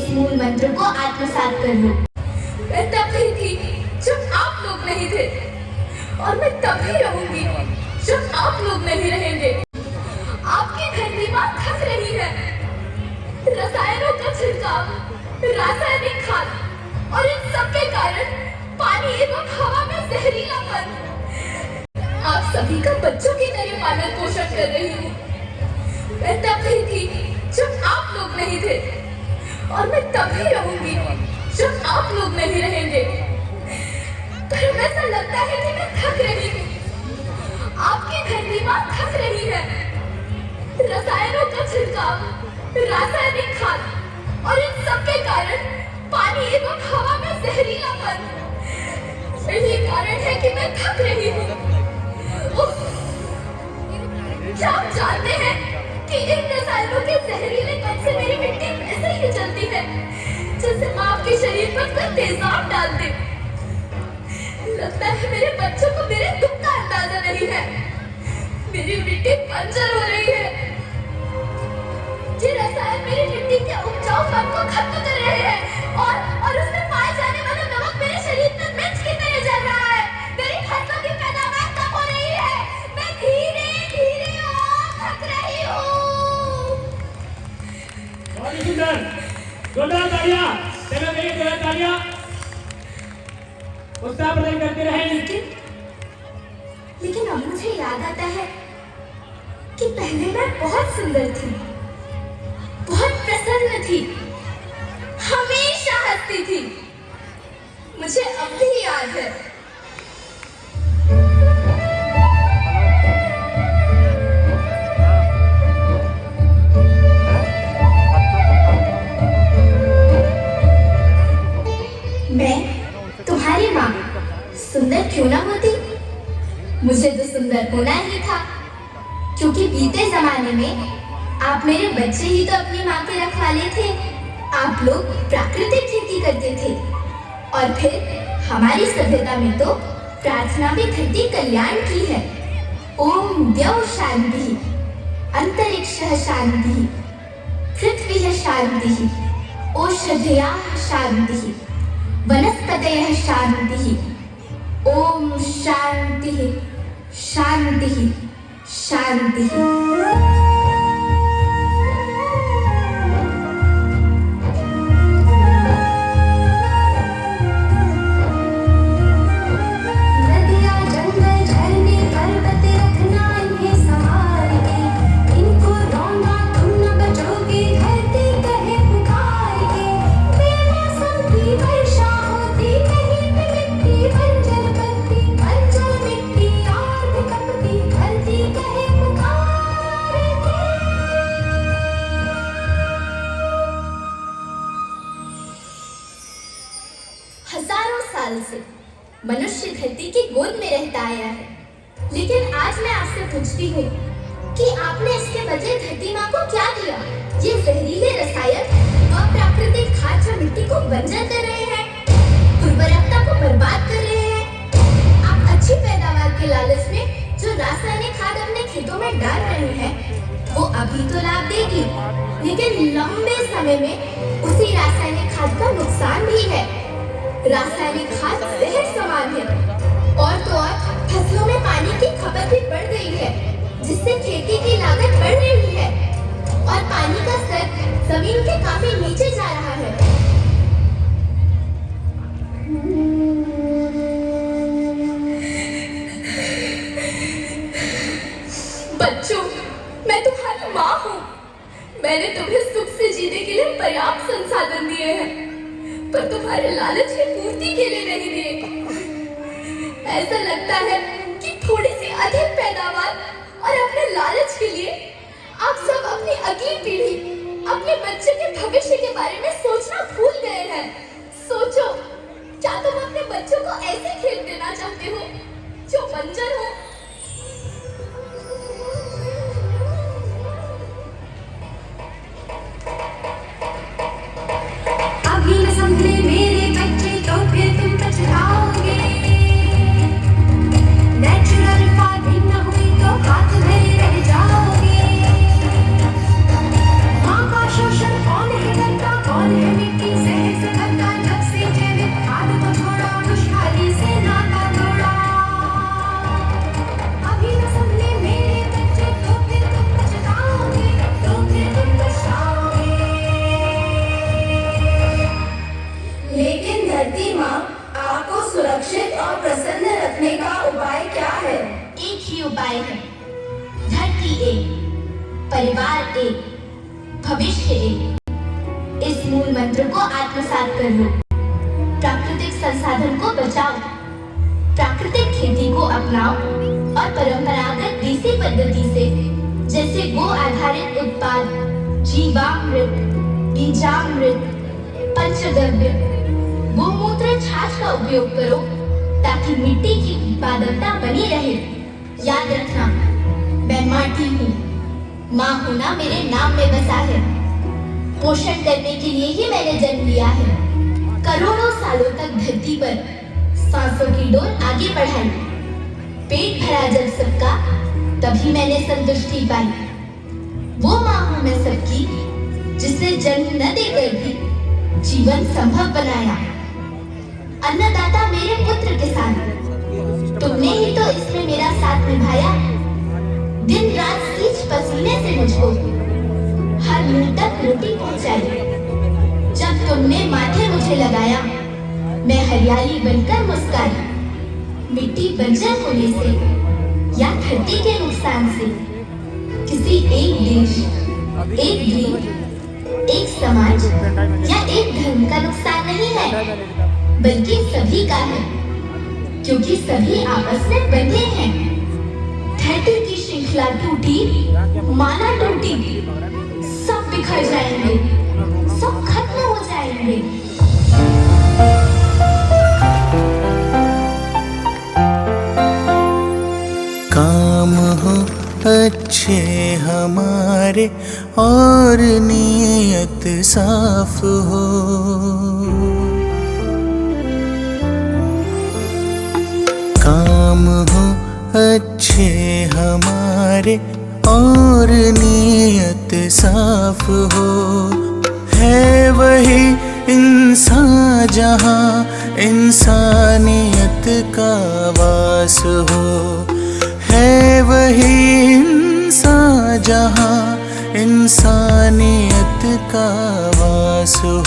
इस मूल मंत्र को आत्मसात कर लो। मैं तभी थी जब आप लोग नहीं थे, और मैं तभी रहूंगी जब आप लोग नहीं रहेंगे। आपकी धरती माँ थक रही है। रसायनों का छिड़काव, रासायनिक खाद और इन सब के कारण पानी एवं हवा में जहरीलापन। आप सभी का बच्चों की तरह पालन पोषण कर रही हूँ। मैं तभी थी जब आप लोग नहीं थे, और मैं तभी रहूंगी जब आप लोग नहीं रहेंगे। पर ऐसा लगता है कि मैं थक रही हूँ। आपकी धरती माँ थक रही है। रसायनों का छिड़काव, रासायनिक खाद और इन सब के कारण पानी एवं हवा में जहरीलापन। यही कारण है कि मैं थक रही हूँ। क्या आप जानते हैं कि इन रसायनों के जहरीलेपन से मेरी मिट्टी वैसे ही जलती है जैसे माँ आपके शरीर पर कोई तेजाब डाल दे। लगता है मेरे बच्चों को मेरे दुख का अंदाजा नहीं है। मेरी मिट्टी बंजर हो रही है। ये रसायन मेरी मिट्टी के उपजाऊपन को खत्म कर रहे हैं और उसमें पाए जाने वाला नमक मेरे शरीर में मिर्च की तरह जल रहा है। मेरी फसलों की पैदावार कम हो रही है। मैं धीरे धीरे थक रही हूँ। बहुत सुंदर, जोरदार तालियां, चलो मेरी जोरदार तालियां, उत्साह प्रदान करते रहें। लेकिन अब मुझे याद आता है कि पहले मैं बहुत सुंदर थी, बहुत प्रसन्न थी, हमेशा हंसती थी। मुझे अब भी याद है। मैं तुम्हारी माँ सुंदर क्यों ना होती, मुझे तो सुंदर होना ही था, क्योंकि बीते जमाने में आप मेरे बच्चे ही तो अपनी माँ के रखवाले थे। आप लोग प्राकृतिक खेती करते थे, और फिर हमारी सभ्यता में तो प्रार्थना भी धरती कल्याण की है। ओम द्यौ शांति, अंतरिक्षः शांति, पृथ्वी शांति, ओषधयः शांति, वनस्पतयः शांति। ओम शांति शांति शांति। हजारों साल से मनुष्य धरती की गोद में रहता आया है, लेकिन आज मैं आपसे पूछती हूँ कि आपने इसके बदले धरती माँ को क्या दिया? ये जहरीले रसायन और प्राकृतिक खाद जो मिट्टी को बंजर कर रहे हैं, उर्वरकता को बर्बाद कर रहे हैं। आप अच्छी पैदावार के लालच में जो रासायनिक खाद अपने खेतों में डाल रहे हैं, वो अभी तो लाभ देगी, लेकिन लंबे समय में उसी रासायनिक खाद का नुकसान भी है। रासायनिक खाद जहर समान है, और तो और फसलों में पानी की खपत भी बढ़ गई है, जिससे खेती की लागत बढ़ रही है और पानी का स्तर जमीन के काफी नीचे जा रहा है। बच्चों, मैं तुम्हारी माँ हूँ। मैंने तुम्हें सुख से जीने के लिए पर्याप्त संसाधन दिए हैं, पर तुम्हारे लालच की पूर्ति के लिए नहीं दिए। ऐसा लगता है कि थोड़ी सी अधिक पैदावार और अपने लालच के लिए आप सब अपनी अगली पीढ़ी, अपने बच्चे के भविष्य के बारे में सोचना भूल गए हैं। सोचो, क्या तुम अपने बच्चों को ऐसे खेल देना चाहते हो जो बंजर हो? अभी न समझे मेरे बच्चे तो फिर तुम पछताओगे। नेचुरल फार्मिंग न हुई तो हाथ धरे रह जाओगे। माँ का शोषण कौन है करता? मंत्र को आत्मसात कर लो। प्राकृतिक संसाधन को बचाओ, प्राकृतिक खेती को अपनाओ और परंपरागत देसी पद्धति से जैसे गो आधारित उत्पाद, जीवामृत, बीजामृत, पंचगव्य, गोमूत्र, छाछ का उपयोग करो ताकि मिट्टी की उत्पादकता बनी रहे। याद रखना, मैं माटी हूँ, माँ होना मेरे नाम में बसा है। पोषण करने के लिए ही मैंने जन्म लिया है। करोड़ों सालों तक धरती पर सांसों की डोर आगे बढ़ाई। पेट भरा जब सबका, तभी मैंने संतुष्टि पाई। वो माँ हूँ मैं सबकी, जिसने जन्म न देकर भी जीवन संभव बनाया। अन्नदाता मेरे पुत्र किसान, तुमने ही तो इसमें मेरा साथ निभाया। दिन रात सींच पसीने से मुझको हर मुंह तक रोटी पहुंचाई। जब तुमने माथे मुझे लगाया, मैं हरियाली बनकर मुस्काई। मिट्टी बंजर होने से या धरती के नुकसान से किसी एक देश, एक द्वीप, एक समाज या एक धर्म का नुकसान नहीं है, बल्कि सभी का है, क्योंकि सभी आपस में बंधे हैं। धरती की श्रृंखला टूटी, माना टूटी, सब बिखर जाएंगे, सब खत्म हो जाएंगे। काम हो अच्छे हमारे और नीयत साफ हो। काम हो अच्छे हमारे और नीयत साफ हो। है वही इंसान जहाँ इंसानियत का वास हो। है वही इंसान जहाँ इंसानियत का वास हो।